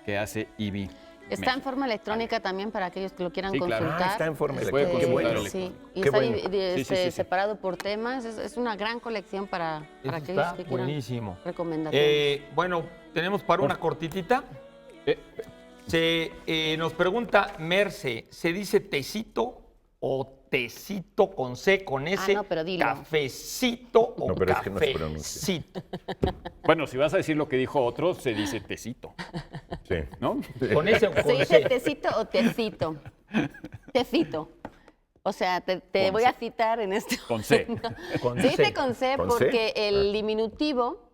que hace IBI. Está en forma electrónica también para aquellos que lo quieran Sí, claro. consultar. Está en forma Se puede electrónica. consultar Sí, y Qué está bueno. Sí. separado por temas. Es una gran colección para Eso aquellos está que quieran buenísimo. recomendaciones. Bueno, tenemos para una cortitita. Nos pregunta Merce, ¿se dice tecito o tecito con C, con S? no, pero dilo. ¿Cafecito o No, pero es que no se pronuncia. cafecito? Bueno, si vas a decir lo que dijo otro, se dice tecito, Sí. ¿no? ¿Con S o ¿Se con dice C? tecito o tecito? Tecito. O sea, te Con voy C. a citar en este Con C. Con Se dice C. con C ¿Con porque C? el diminutivo,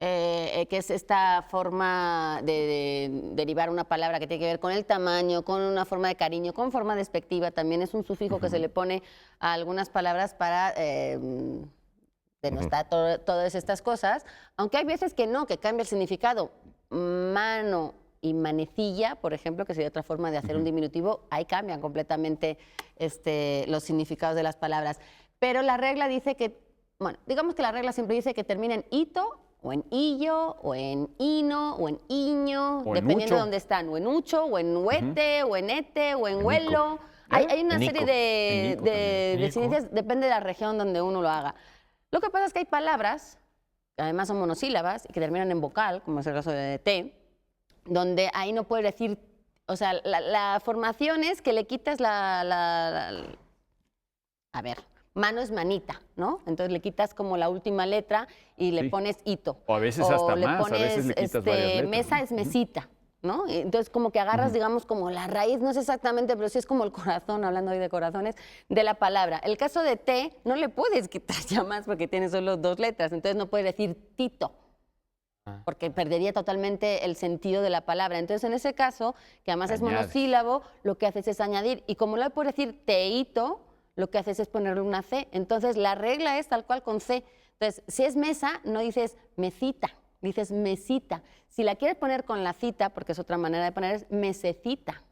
que es esta forma de derivar una palabra que tiene que ver con el tamaño, con una forma de cariño, con forma despectiva, también es un sufijo que se le pone a algunas palabras para denostar todas estas cosas, aunque hay veces que no, que cambia el significado. Mano y manecilla, por ejemplo, que sería otra forma de hacer un diminutivo, ahí cambian completamente los significados de las palabras. Pero la regla dice que, bueno, digamos que la regla siempre dice que termina en ito, o en illo, o en ino, o en iño, O en dependiendo ucho. de dónde están, o en ucho, o en huete, o en ete, o en huelo. Hay una En serie ico. de, En ico de también. significados, depende de la región donde uno lo haga. Lo que pasa es que hay palabras, que además son monosílabas, y que terminan en vocal, como es el caso de té, donde ahí no puedes decir, o sea, la formación es que le quitas a ver, mano es manita, ¿no? Entonces le quitas como la última letra y le Sí. pones hito. O a veces hasta le más, a veces le quitas varias letras, Mesa ¿no? es mesita, ¿no? Y entonces como que agarras, digamos, como la raíz, no es exactamente, pero sí es como el corazón, hablando hoy de corazones, de la palabra. El caso de té, no le puedes quitar ya más porque tiene solo 2 letras, entonces no puedes decir Tito, porque perdería totalmente el sentido de la palabra. Entonces, en ese caso, que además es Añades. monosílabo, lo que haces es añadir. Y como no le puedes decir teíto, lo que haces es ponerle una C. Entonces, la regla es tal cual con C. Entonces, si es mesa, no dices mesita, dices mesita. Si la quieres poner con la cita, porque es otra manera de poner, es mesecita.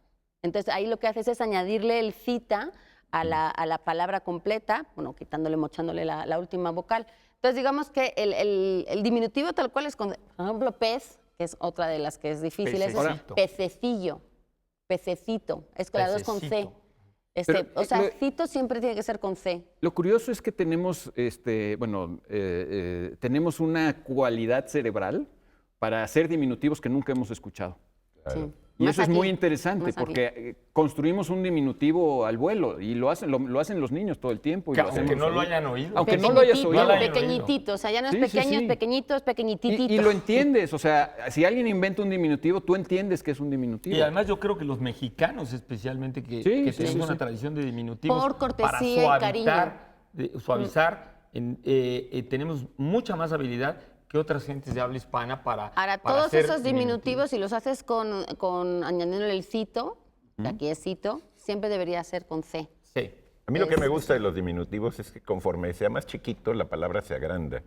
Entonces, ahí lo que haces es añadirle el cita a la palabra completa, bueno, quitándole, mochándole la última vocal. Entonces, digamos que el diminutivo tal cual es, por ejemplo, pez, que es otra de las que es difícil, es Pececito. pececillo, pececito, es con las 2 con C. Pececito. Pero, O sea, lo- cito siempre tiene que ser con C. Lo curioso es que tenemos, tenemos una cualidad cerebral para hacer diminutivos que nunca hemos escuchado. Sí. Y Más eso es aquí, muy interesante más aquí. porque construimos un diminutivo al vuelo y lo hacen los niños todo el tiempo. Y Que lo aunque hacemos no lo adultos. hayan oído. Aunque no lo hayas Pequeñitito, oído. No lo hayan pequeñitito, o sea, ya no es Sí, sí, pequeño, sí. es pequeñito, es pequeñititito. Y lo entiendes, o sea, si alguien inventa un diminutivo, tú entiendes que es un diminutivo. Y además yo creo que los mexicanos especialmente que Sí, que sí, tenemos sí, una sí. tradición de diminutivos Por cortesía para y cariño. suavizar, tenemos mucha más habilidad que otras gentes de habla hispana para Ahora, para todos hacer esos diminutivos, si los haces con añadiéndole el cito, que aquí es cito, siempre debería ser con C. Sí. A mí lo que me gusta de los diminutivos es que conforme sea más chiquito, la palabra se agranda.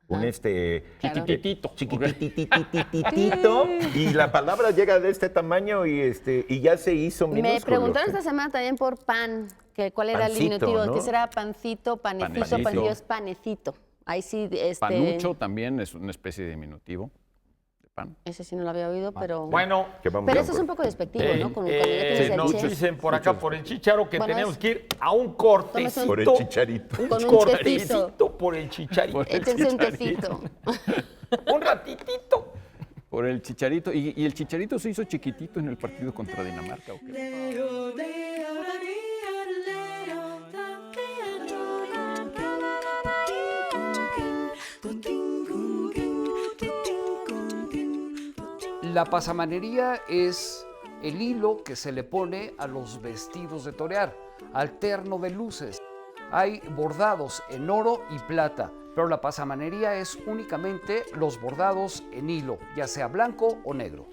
Un Claro. Chiquititito. chiquitititititito y la palabra llega de este tamaño y ya se hizo minúsculo. Me preguntaron esta semana también por pan, que cuál era el Pancito, diminutivo, ¿no? que será pancito, panecito, Panecito. panecito es panecito. Ahí sí, Panucho también es una especie de diminutivo de pan. ese sí no lo había oído, pero... Bueno, Que vamos pero a eso es ver. un poco despectivo, ¿no? Cuando ya tienes sí, el nos chef. dicen por acá, por el chicharo, que Bueno, tenemos es- que ir a un corte. Tómese un- Por el chicharito. Con un cortecito por el chicharito. Por el Échense un chicharito. tecito. Un ratitito. Por el chicharito. Y el chicharito se hizo chiquitito en el partido contra Dinamarca. ¿O qué? La pasamanería es el hilo que se le pone a los vestidos de torear, alterno de luces. Hay bordados en oro y plata, pero la pasamanería es únicamente los bordados en hilo, ya sea blanco o negro.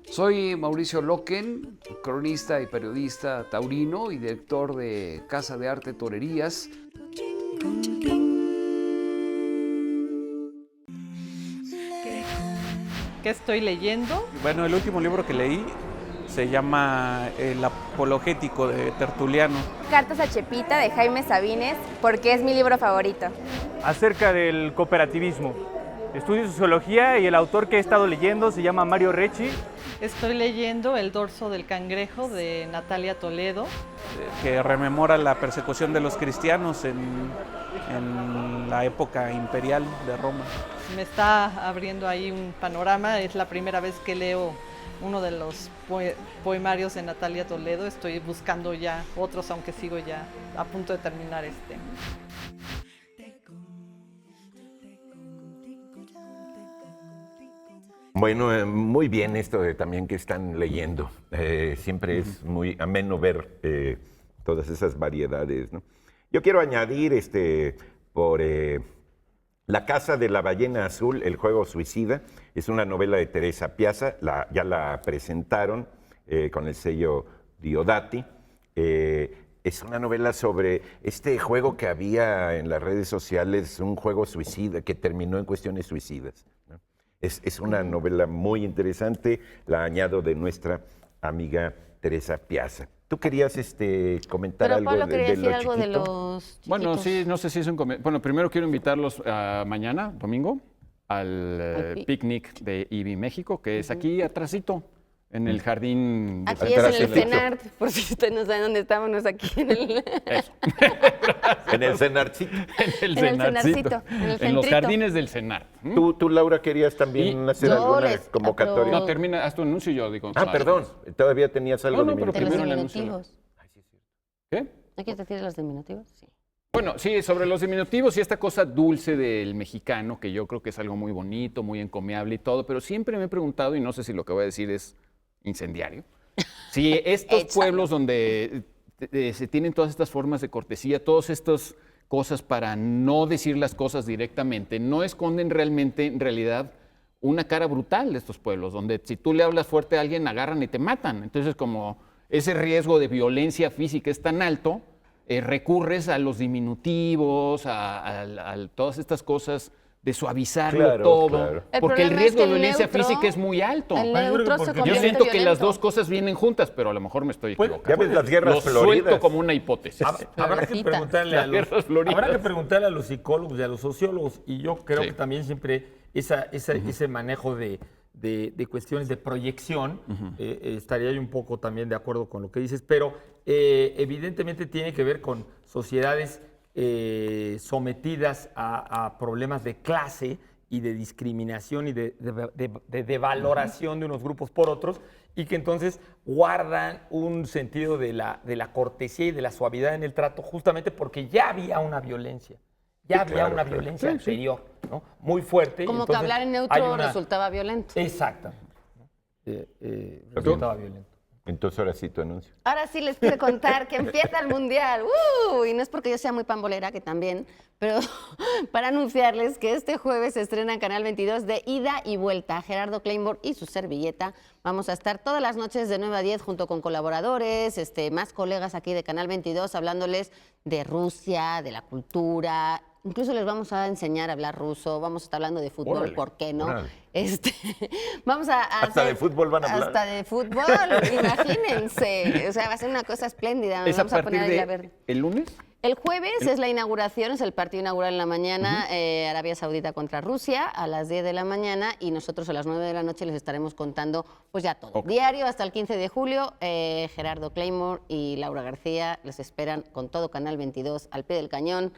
Soy Mauricio Loken, cronista y periodista taurino y director de Casa de Arte Torerías. ¿Qué estoy leyendo? Bueno, el último libro que leí se llama El Apologético de Tertuliano. Cartas a Chepita de Jaime Sabines, porque es mi libro favorito. Acerca del cooperativismo. Estudio sociología y el autor que he estado leyendo se llama Mario Recci. Estoy leyendo El dorso del cangrejo de Natalia Toledo. Que rememora la persecución de los cristianos en la época imperial de Roma. Me está abriendo ahí un panorama. Es la primera vez que leo uno de los poemarios de Natalia Toledo. Estoy buscando ya otros, aunque sigo ya a punto de terminar este. Bueno, muy bien esto de también que están leyendo. Siempre es muy ameno ver todas esas variedades, ¿no? Yo quiero añadir por La Casa de la Ballena Azul, El Juego Suicida. Es una novela de Teresa Piazza, ya la presentaron con el sello Diodati. Es una novela sobre este juego que había en las redes sociales, un juego suicida que terminó en cuestiones suicidas, ¿no? Es una novela muy interesante, la añado de nuestra amiga Teresa Piazza. ¿Tú querías comentar Pero algo Pablo quería de decir lo algo de chiquito? los chiquitos. Bueno, sí, no sé si es un... Bueno, primero quiero invitarlos mañana, domingo, al Al picnic de IBI México, que es aquí atrásito, en el jardín. de Aquí es en el Centro. CENART, por si usted no sabe dónde estamos, no es aquí en el... Eso. En el Cenarcito. En el Cenarcito, en el En los centrito. jardines del Cenar. ¿Tú, Laura, querías también Y- hacer Yo alguna les- convocatoria? pero- No, termina, haz tu anuncio y yo digo. Ah, perdón, todavía tenías algo No, de pero De los primero el anuncio. diminutivos. ¿Qué? ¿No quieres decir de los diminutivos? Sí. Bueno, sí, sobre los diminutivos y esta cosa dulce del mexicano, que yo creo que es algo muy bonito, muy encomiable y todo, pero siempre me he preguntado, y no sé si lo que voy a decir es incendiario. Si estos pueblos donde se tienen todas estas formas de cortesía, todas estas cosas para no decir las cosas directamente, no esconden realmente, en realidad, una cara brutal de estos pueblos, donde si tú le hablas fuerte a alguien, agarran y te matan. Entonces, como ese riesgo de violencia física es tan alto, recurres a los diminutivos, a todas estas cosas de suavizarlo todo, porque el riesgo de violencia física es muy alto. El neutro se Yo convierte siento que las violento. dos cosas vienen juntas, pero a lo mejor me estoy equivocando. Ya ves las guerras Lo floridas. suelto como una hipótesis. Habrá que preguntarle habrá que preguntarle a los psicólogos y a los sociólogos, y yo creo que también siempre ese manejo de cuestiones de proyección, estaría yo un poco también de acuerdo con lo que dices, pero evidentemente tiene que ver con sociedades sometidas a problemas de clase y de discriminación y de valoración de unos grupos por otros, y que entonces guardan un sentido de la cortesía y de la suavidad en el trato, justamente porque ya había una violencia. Ya había una violencia anterior, ¿no? Muy fuerte. Como que entonces hablar en hay neutro una- resultaba violento. Exactamente. Resultaba violento. Entonces ahora sí tu anuncio. Ahora sí les quiero contar que empieza el Mundial. Y no es porque yo sea muy pambolera, que también, pero para anunciarles que este jueves se estrena en Canal 22 de Ida y Vuelta. Gerardo Claymore y su servilleta. Vamos a estar todas las noches de 9 a 10 junto con colaboradores, más colegas aquí de Canal 22, hablándoles de Rusia, de la cultura. Incluso les vamos a enseñar a hablar ruso, vamos a estar hablando de fútbol, Órale, ¿por qué no? órale. Vamos a Hasta hacer- de fútbol van a hablar. Hasta de fútbol, imagínense. O sea, va a ser una cosa espléndida. Nos ¿Es a vamos a partir poner ahí a de ver. el lunes? El jueves es la inauguración, es el partido inaugural en la mañana, Arabia Saudita contra Rusia a las 10 de la mañana, y nosotros a las 9 de la noche les estaremos contando pues ya todo. Diario hasta el 15 de julio, Gerardo Claymore y Laura García les esperan con todo Canal 22 al pie del cañón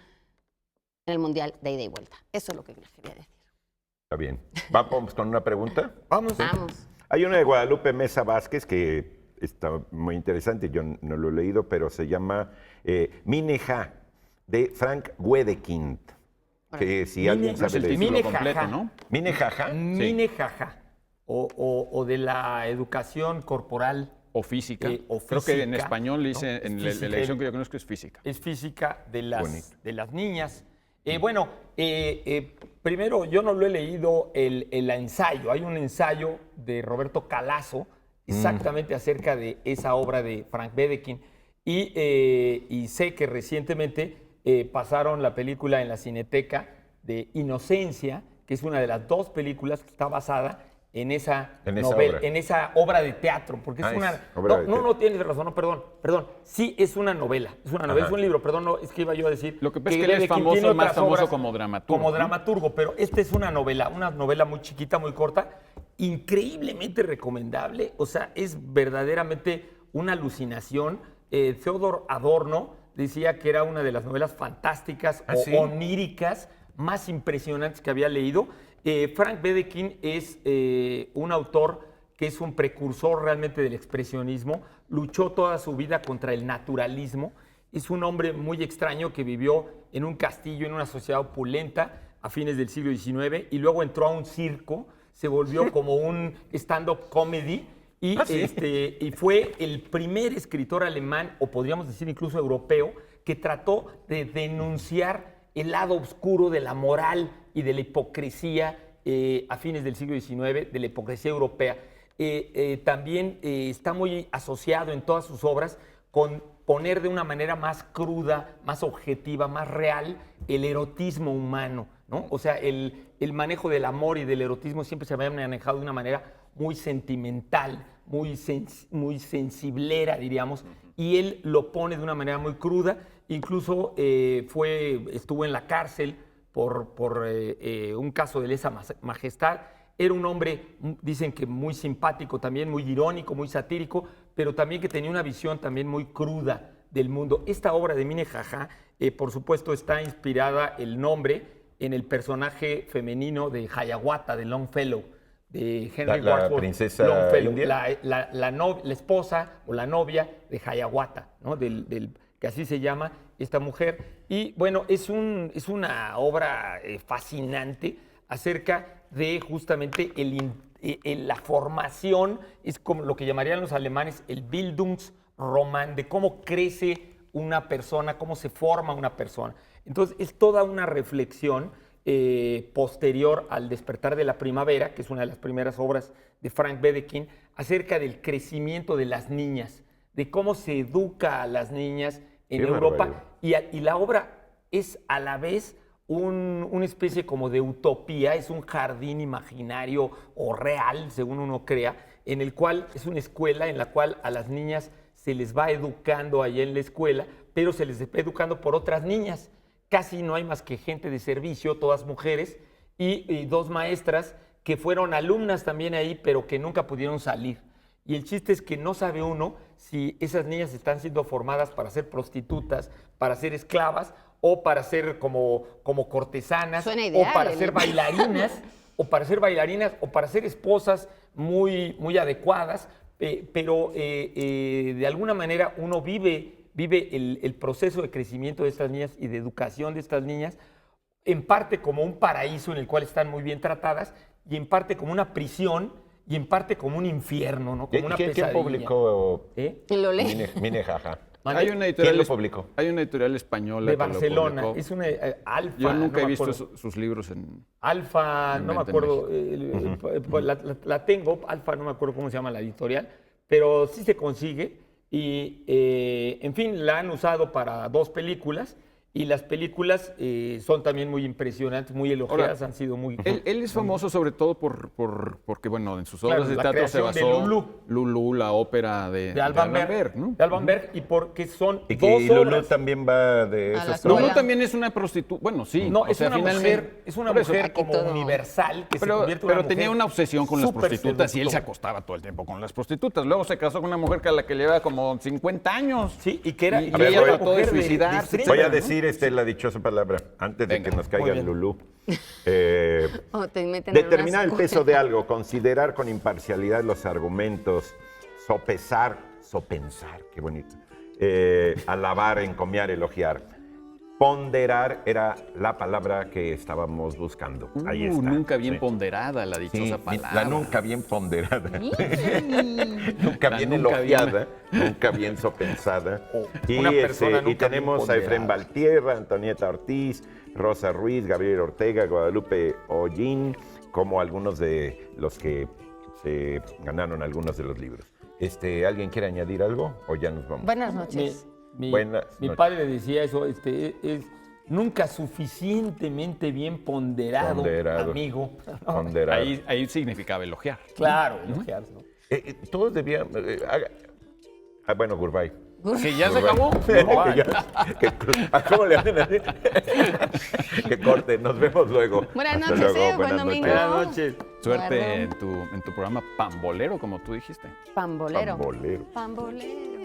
en el Mundial de ida y vuelta. Eso es lo que les quería decir. Está bien. ¿Vamos con una pregunta? Vamos. Hay una de Guadalupe Mesa Vázquez que está muy interesante, yo no lo he leído, pero se llama Mineja, de Frank Wedekind. Que si alguien sabe leer. Minejaja. Minejaja. O de la educación corporal. O física. O Creo que en física, español le ¿no? dice, en la Física. edición que yo conozco es física. Es física de Bonito. las niñas. Primero, yo no lo he leído el ensayo. Hay un ensayo de Roberto Calazo exactamente acerca de esa obra de Frank Wedekind. Y sé que recientemente pasaron la película en la Cineteca de Inocencia, que es una de las dos películas que está basada en esa novela, obra. en esa obra de teatro, porque es una... obra de teatro. No tienes razón, no, perdón. Sí, es una novela, Ajá. es un libro, perdón, no, es que iba yo a decir... Lo que pasa es que él es Wedekind famoso, tiene más otras famoso obras como dramaturgo. Como ¿no? dramaturgo, pero esta es una novela muy chiquita, muy corta, increíblemente recomendable, o sea, es verdaderamente una alucinación. Theodor Adorno decía que era una de las novelas fantásticas ¿Ah, o sí? oníricas más impresionantes que había leído. Frank Wedekind es un autor que es un precursor realmente del expresionismo, luchó toda su vida contra el naturalismo, es un hombre muy extraño que vivió en un castillo, en una sociedad opulenta a fines del siglo XIX, y luego entró a un circo, se volvió como un stand-up comedy, y, y fue el primer escritor alemán, o podríamos decir incluso europeo, que trató de denunciar el lado oscuro de la moral y de la hipocresía a fines del siglo XIX, de la hipocresía europea. También está muy asociado en todas sus obras con poner de una manera más cruda, más objetiva, más real el erotismo humano, ¿no? O sea, el manejo del amor y del erotismo siempre se había manejado de una manera muy sentimental, muy sensiblera, diríamos, y él lo pone de una manera muy cruda. Incluso estuvo en la cárcel por un caso de lesa majestad. Era un hombre, dicen que muy simpático también, muy irónico, muy satírico, pero también que tenía una visión también muy cruda del mundo. Esta obra de Minejaja, por supuesto, está inspirada el nombre en el personaje femenino de Hiawatha, de Longfellow, de Henry La Wadsworth princesa Longfellow, india. la esposa o la novia de Hiawatha, ¿no? Que así se llama esta mujer. Y bueno, es una obra fascinante acerca de justamente la formación es como lo que llamarían los alemanes el Bildungsroman, de cómo crece una persona, cómo se forma una persona. Entonces, es toda una reflexión posterior al Despertar de la Primavera, que es una de las primeras obras de Frank Wedekind, acerca del crecimiento de las niñas, de cómo se educa a las niñas en Europa. Y la obra es a la vez una especie como de utopía, es un jardín imaginario o real, según uno crea, en el cual es una escuela en la cual a las niñas se les va educando allá en la escuela, pero se les va educando por otras niñas. Casi no hay más que gente de servicio, todas mujeres, y dos maestras que fueron alumnas también ahí, pero que nunca pudieron salir. Y el chiste es que no sabe uno si esas niñas están siendo formadas para ser prostitutas, para ser esclavas, o para ser como cortesanas, ideal, o para ser bailarinas, o para ser esposas muy, muy adecuadas, pero de alguna manera uno vive el proceso de crecimiento de estas niñas y de educación de estas niñas, en parte como un paraíso en el cual están muy bien tratadas, y en parte como una prisión, y en parte como un infierno, ¿no? Como una pesadilla. ¿Quién publicó Lo lee. Minnejaja? Hay una editorial, ¿Quién lo publicó? Hay una editorial española De que lo Barcelona. publicó. Es una Alfa. Yo nunca no he me visto acuerdo. sus libros en... Alfa, no me Mente acuerdo, la tengo, Alfa, no me acuerdo cómo se llama la editorial, pero sí se consigue y, en fin, la han usado para 2 películas y las películas son también muy impresionantes, muy elogiadas, han sido muy... Él es famoso sobre todo porque, bueno, en sus obras Claro, de la teatro se creación basó de Lulú, la ópera de Alban Berg, ¿no? de Alban Berg, y porque son Y 2 Lulú obras. también va de A la esas escuela. Lulú también es una prostituta, bueno, sí. No, o sea, finalmente... es una por eso, mujer aquí como todo. universal que se Pero convierte en una tenía mujer una obsesión con las súper prostitutas y él se seductora. acostaba todo el tiempo con las prostitutas. Luego se casó con una mujer a la que le llevaba como 50 años. Sí, y que era... Y y ella voy era a trató de mujer suicidarse. de Voy a ¿no? decir la dichosa palabra, antes de Venga, que nos muy caiga el bien. Lulú. O te meten en Determinar el unas peso de algo, considerar con imparcialidad los argumentos, sopesar, qué bonito, alabar, encomiar, elogiar. Ponderar era la palabra que estábamos buscando. Ahí está. Nunca bien sí. ponderada la Sí, dichosa palabra. la nunca bien ponderada. Nunca La bien nunca elogiada, nunca bien sopensada. Una persona nunca y tenemos bien a Efrén ponderada. Valtierra, Antonieta Ortiz, Rosa Ruiz, Gabriel Ortega, Guadalupe Hollín, como algunos de los que se ganaron algunos de los libros. ¿Alguien quiere añadir algo o ya nos vamos? Buenas noches. Buenas Mi noches. padre decía eso, es nunca suficientemente bien ponderado, amigo. Ponderado. Ahí significaba elogiar. Claro, elogiar, ¿no? Todos debían... bueno, Gurbay. ¿Que ya se acabó? ¿Cómo le hacen así? Que corte, nos vemos luego. Buenas Hasta noches, luego, buen domingo. Buenas noches. Suerte en tu programa pambolero, como tú dijiste. Pambolero. Pambolero. Pambolero.